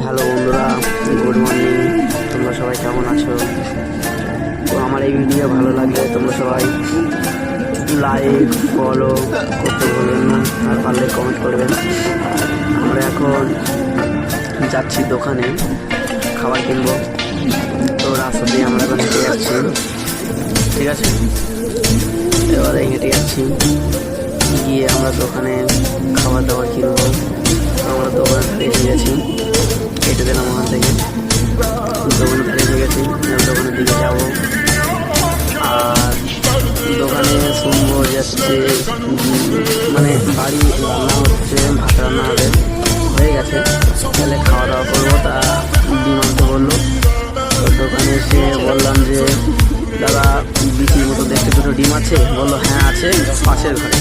Hello বন্ধুরা, good morning. তোমরা সবাই কেমন আছো? তো আমার এই ভিডিও ভালো লাগলে তোমরা সবাই লাইক ফলো করতে ভুলবেন না, আর পারলে কমেন্ট করবেন। আমরা এখন যাচ্ছি দোকানে খাবার কিনবো। তো রাস্তা দিয়ে আমরা এখন হেঁটে যাচ্ছি, ঠিক আছে? এবারে হেঁটে যাচ্ছি, গিয়ে আমরা দোকানে খাবার দাবার কিনবো। আমরা দোকানে এসে গেছি, কেটে দিলাম ওখান থেকে, দোকানে এসে গেছি। দোকানের দিকে যাবো, আর দোকানে শুনবো যাচ্ছে মানে বাড়ি রান্না হচ্ছে, ভাত রান্না হবে, হয়ে গেছে, তাহলে খাওয়া দাওয়া করবো। তা ডিম আনতে বললো। তো দোকানে এসে বললাম যে দাদা বিক্রির মতো দেখতে দুটো ডিম আছে? বললো হ্যাঁ আছে, পাশের ঘরে।